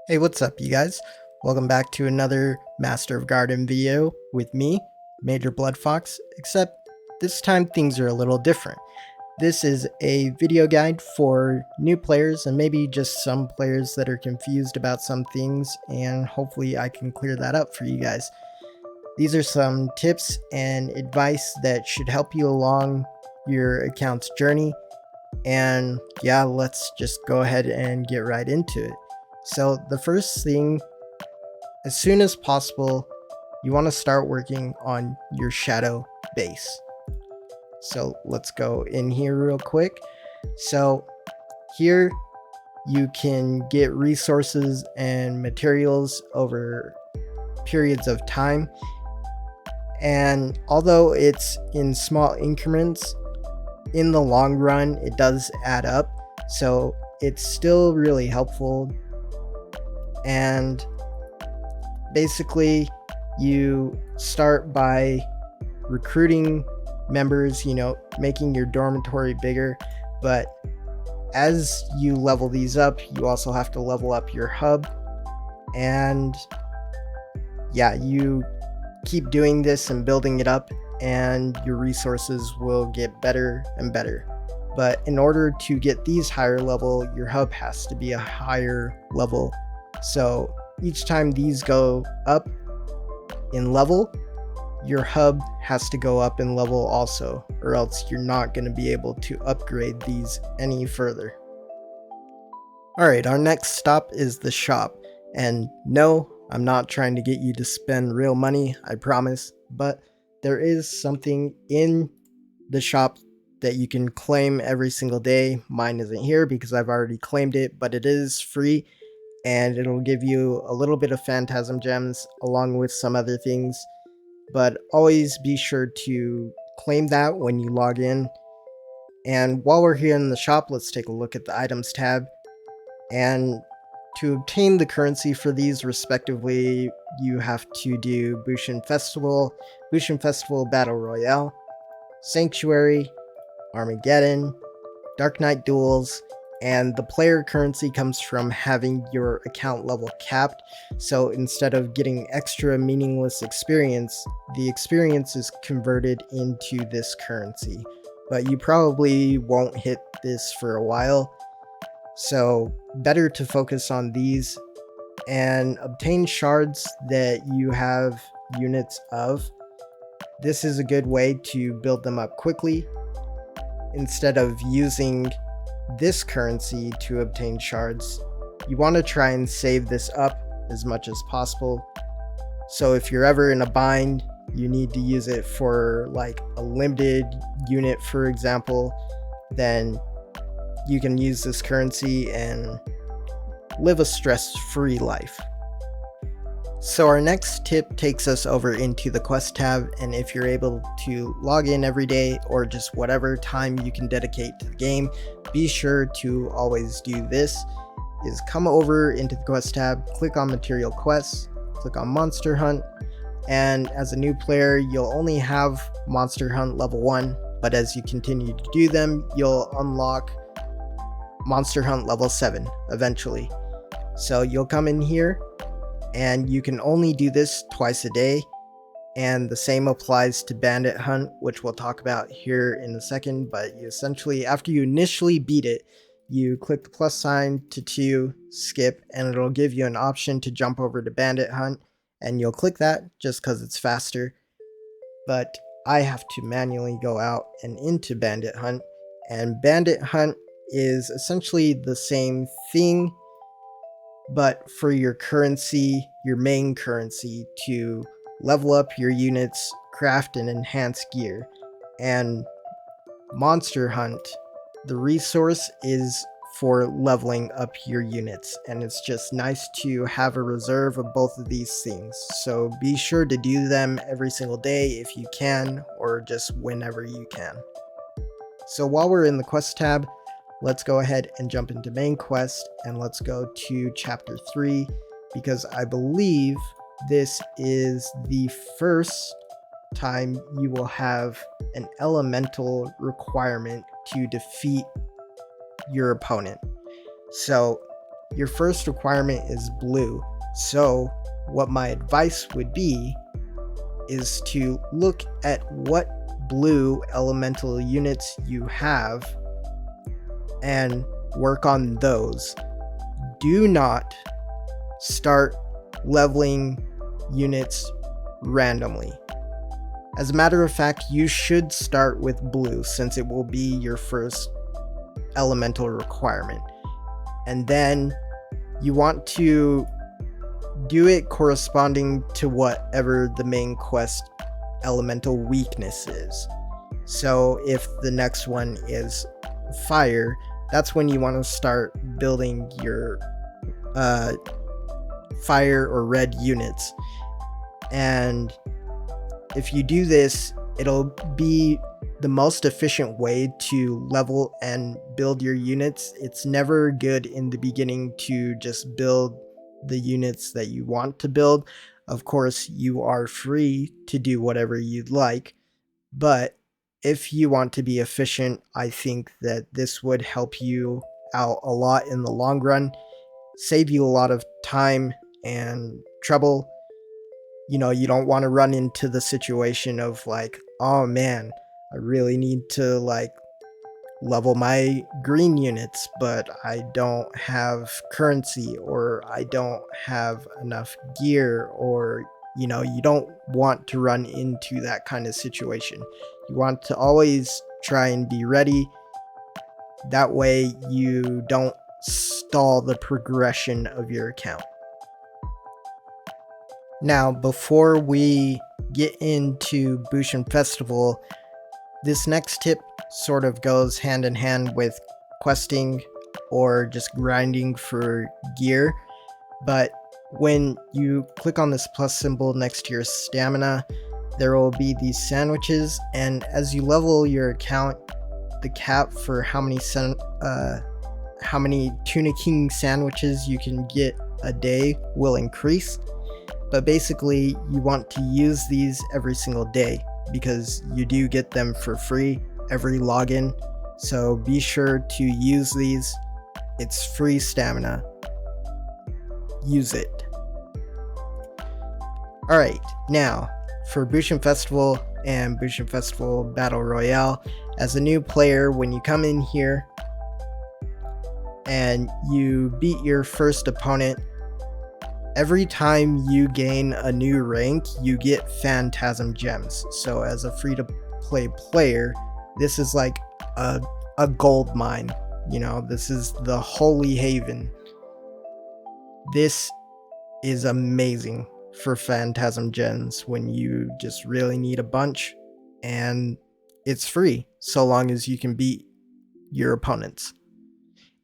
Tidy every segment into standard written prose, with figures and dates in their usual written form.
Hey, what's up, you guys? Welcome back to another Master of Garden video with me, MjrBloodFox, except this time things are a little different. This is a video guide for new players and maybe just some players that are confused about some things, and hopefully I can clear that up for you guys. These are some tips and advice that should help you along your account's journey, and yeah, let's just go ahead and get right into it. So the first thing, as soon as possible, you want to start working on your shadow base. So let's go in here real quick. So here you can get resources and materials over periods of time. And although it's in small increments, in the long run, it does add up. So it's still really helpful. And basically, you start by recruiting members, making your dormitory bigger. But as you level these up, you also have to level up your hub. And yeah, you keep doing this and building it up, and your resources will get better and better. But in order to get these higher level, your hub has to be a higher level. So each time these go up in level, your hub has to go up in level also, or else you're not going to be able to upgrade these any further. Alright, our next stop is the shop. And no, I'm not trying to get you to spend real money, I promise, but there is something in the shop that you can claim every single day. Mine isn't here because I've already claimed it, but it is free. And it'll give you a little bit of phantasm gems along with some other things, but always be sure to claim that when you log in. And while we're here in the shop, let's take a look at the items tab. And to obtain the currency for these respectively, you have to do Bushin Festival Battle Royale, Sanctuary, Armageddon, Dark Knight Duels, and the player currency comes from having your account level capped. So instead of getting extra meaningless experience, the experience is converted into this currency. But you probably won't hit this for a while, so better to focus on these and obtain shards that you have units of. This is a good way to build them up quickly instead of using this currency to obtain shards. You want to try and save this up as much as possible. So if you're ever in a bind, you need to use it for like a limited unit, for example, then you can use this currency and live a stress-free life. So our next tip takes us over into the quest tab, and if you're able to log in every day or just whatever time you can dedicate to the game, be sure to always do this, is come over into the quest tab, click on material quests, click on monster hunt, and as a new player you'll only have monster hunt level 1, but as you continue to do them, you'll unlock monster hunt level 7 eventually. So you'll come in here, and you can only do this twice a day, and the same applies to bandit hunt, which we'll talk about here in a second. But you essentially, after you initially beat it, you click the plus sign to 2, skip, and it'll give you an option to jump over to bandit hunt, and you'll click that just because it's faster. But I have to manually go out and into bandit hunt, and bandit hunt is essentially the same thing, but for your currency, your main currency, to level up your units, craft and enhance gear. And monster hunt, the resource is for leveling up your units, and it's just nice to have a reserve of both of these things. So be sure to do them every single day if you can, or just whenever you can. So while we're in the quest tab, let's go ahead and jump into main quest, and let's go to chapter 3, because I believe this is the first time you will have an elemental requirement to defeat your opponent. So your first requirement is blue. So what my advice would be is to look at what blue elemental units you have and work on those. Do not start leveling units randomly. As a matter of fact, you should start with blue since it will be your first elemental requirement. And then you want to do it corresponding to whatever the main quest elemental weakness is. So if the next one is fire, that's when you want to start building your fire or red units. And if you do this, it'll be the most efficient way to level and build your units. It's never good in the beginning to just build the units that you want to build. Of course, you are free to do whatever you'd like, but if you want to be efficient, I think that this would help you out a lot in the long run, save you a lot of time and trouble. You know, you don't want to run into the situation of like, oh man, I really need to like level my green units, but I don't have currency, or I don't have enough gear, or you know, you don't want to run into that kind of situation. You want to always try and be ready. That way you don't stall the progression of your account. Now, before we get into Bushin Festival, this next tip sort of goes hand in hand with questing or just grinding for gear. But when you click on this plus symbol next to your stamina, there will be these sandwiches, and as you level your account, the cap for how many Tuna King sandwiches you can get a day will increase. But basically, you want to use these every single day because you do get them for free every login. So be sure to use these. It's free stamina. Use it. Alright, now for Bushin Festival and Bushin Festival Battle Royale, as a new player, when you come in here and you beat your first opponent, every time you gain a new rank, you get Phantasm Gems. So as a free-to-play player, this is like a gold mine. You know, this is the holy haven. This is amazing for Phantasm Gems when you just really need a bunch, and it's free so long as you can beat your opponents.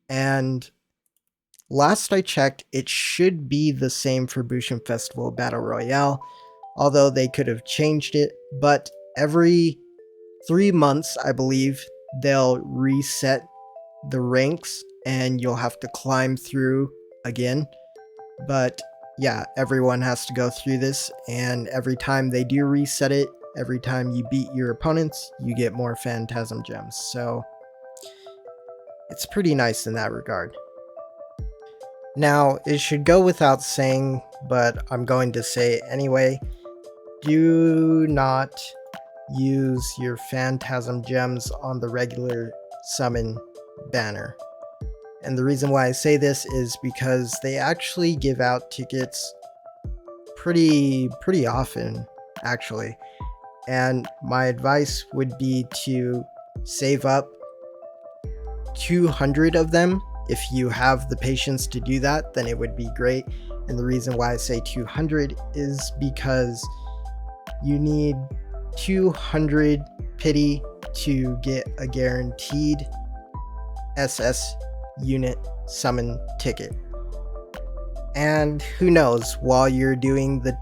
And last I checked, it should be the same for Bushin Festival Battle Royale, although they could have changed it. But every 3 months, I believe, they'll reset the ranks and you'll have to climb through again. But yeah, everyone has to go through this, and every time they do reset it, every time you beat your opponents, you get more Phantasm Gems. So it's pretty nice in that regard. Now, it should go without saying, but I'm going to say it anyway. Do not use your Phantasm Gems on the regular summon banner. And the reason why I say this is because they actually give out tickets pretty often, actually. And my advice would be to save up 200 of them. If you have the patience to do that, then it would be great. And the reason why I say 200 is because you need 200 pity to get a guaranteed SS unit summon ticket. And who knows, while you're doing the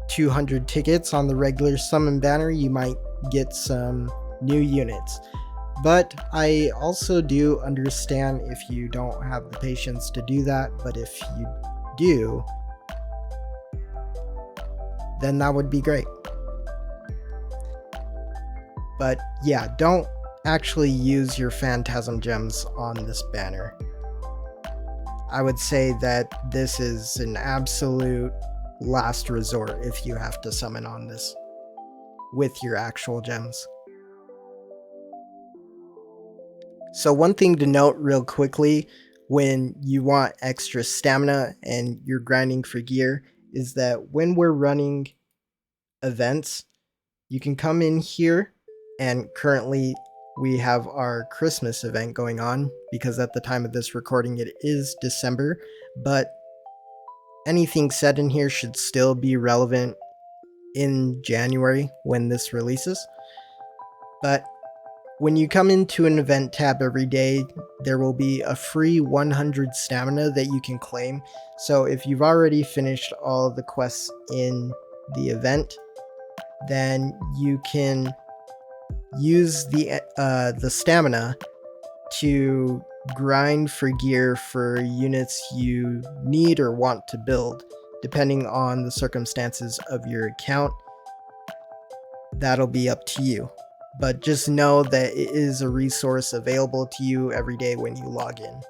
200 tickets on the regular summon banner, you might get some new units. But I also do understand if you don't have the patience to do that, but if you do, then that would be great. But yeah, don't actually use your Phantasm Gems on this banner. I would say that this is an absolute last resort if you have to summon on this with your actual gems. So one thing to note real quickly when you want extra stamina and you're grinding for gear is that when we're running events, you can come in here, and currently we have our Christmas event going on because at the time of this recording it is December, but anything said in here should still be relevant in January when this releases. But when you come into an event tab every day, there will be a free 100 stamina that you can claim. So if you've already finished all the quests in the event, then you can use the stamina to grind for gear for units you need or want to build, depending on the circumstances of your account. That'll be up to you. But just know that it is a resource available to you every day when you log in.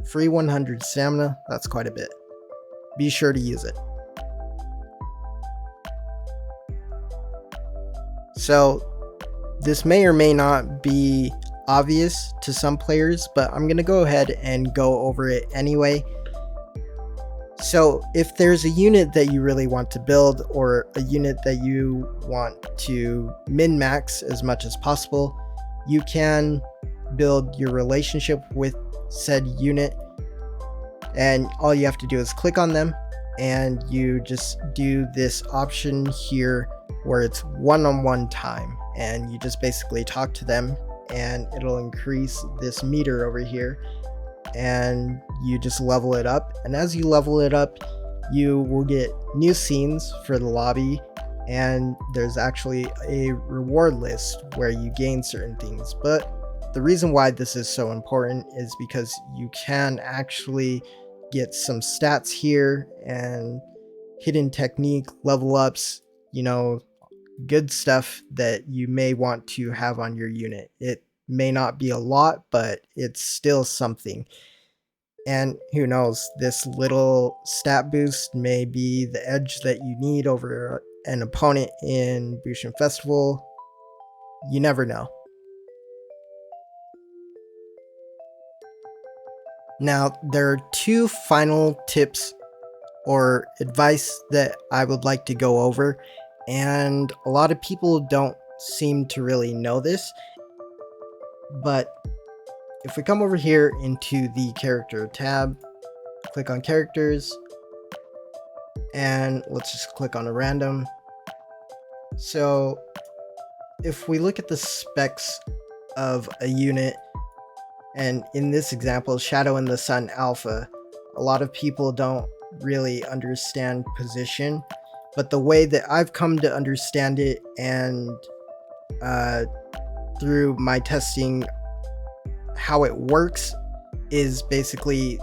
Free 100 stamina, that's quite a bit. Be sure to use it. So, this may or may not be obvious to some players, but I'm going to go ahead and go over it anyway. So if there's a unit that you really want to build, or a unit that you want to min-max as much as possible, you can build your relationship with said unit, and all you have to do is click on them, and you just do this option here where it's one-on-one time, and you just basically talk to them, and it'll increase this meter over here, and you just level it up. And as you level it up, you will get new scenes for the lobby, and there's actually a reward list where you gain certain things. But the reason why this is so important is because you can actually get some stats here and hidden technique level ups, good stuff that you may want to have on your unit. It may not be a lot, but it's still something. And who knows, this little stat boost may be the edge that you need over an opponent in Bushin Festival. You never know. Now, there are two final tips or advice that I would like to go over, and a lot of people don't seem to really know this. But if we come over here into the character tab, click on characters, and let's just click on a random. So if we look at the specs of a unit, and in this example, Shadow in the Sun Alpha, a lot of people don't really understand position, but the way that I've come to understand it, and through my testing, how it works is basically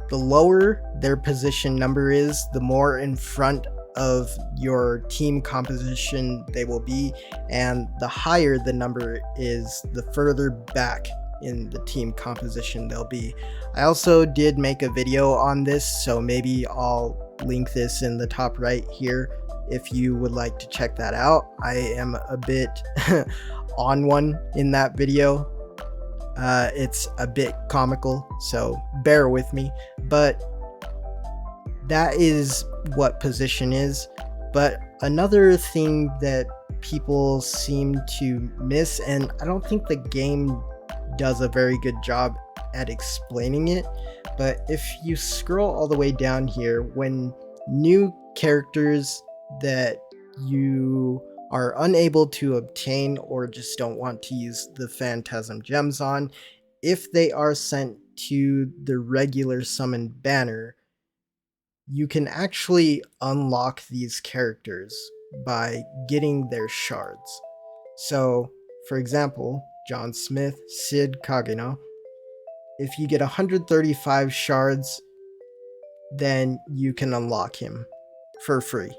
the lower their position number is, the more in front of your team composition they will be, and the higher the number is, the further back in the team composition they'll be. I also did make a video on this, so maybe I'll link this in the top right here if you would like to check that out. I am a bit on one in that video. It's a bit comical, so bear with me, but that is what position is. But another thing that people seem to miss, and I don't think the game does a very good job at explaining it, but if you scroll all the way down here, when new characters that you are unable to obtain or just don't want to use the Phantasm gems on, if they are sent to the regular summon banner, you can actually unlock these characters by getting their shards. So, for example, John Smith, Sid Kageno, if you get 135 shards, then you can unlock him for free.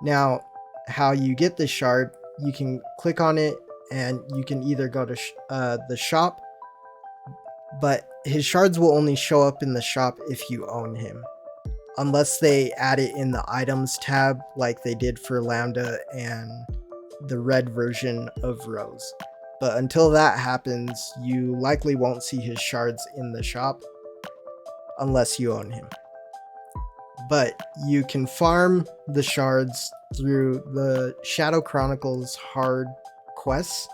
Now, how you get the shard, you can click on it, and you can either go to the shop, but his shards will only show up in the shop if you own him, unless they add it in the items tab like they did for Lambda and the red version of Rose. But until that happens, you likely won't see his shards in the shop unless you own him. But you can farm the shards through the Shadow Chronicles hard quests,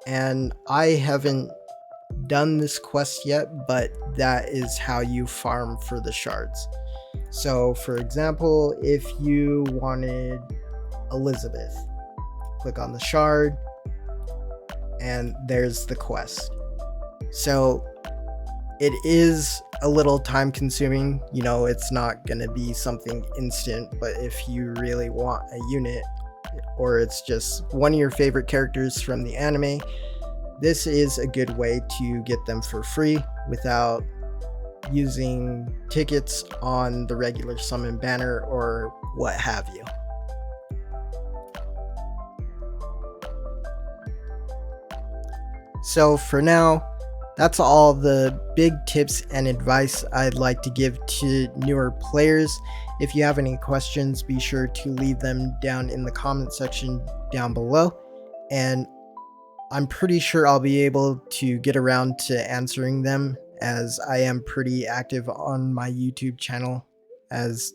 and I haven't done this quest yet, but that is how you farm for the shards. So for example, if you wanted Elizabeth, click on the shard and there's the quest. So it is a little time consuming, it's not going to be something instant, but if you really want a unit, or it's just one of your favorite characters from the anime, this is a good way to get them for free without using tickets on the regular summon banner or what have you. So for now, that's all the big tips and advice I'd like to give to newer players. If you have any questions, be sure to leave them down in the comment section down below, and I'm pretty sure I'll be able to get around to answering them, as I am pretty active on my YouTube channel, as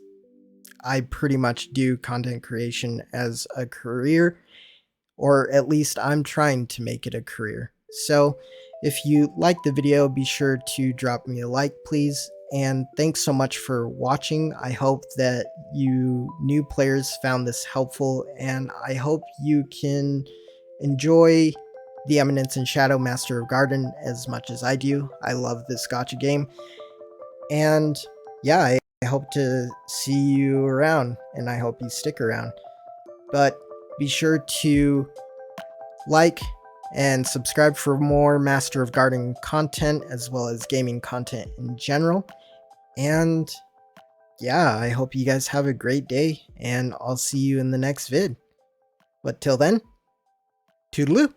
I pretty much do content creation as a career, or at least I'm trying to make it a career. So if you liked the video, be sure to drop me a like, please. And thanks so much for watching. I hope that you new players found this helpful, and I hope you can enjoy the Eminence and Shadow Master of Garden as much as I do. I love this gacha game. And yeah, I hope to see you around, and I hope you stick around. But be sure to like and subscribe for more Master of Garden content, as well as gaming content in general. And yeah, I hope you guys have a great day, and I'll see you in the next vid. But till then, toodaloo!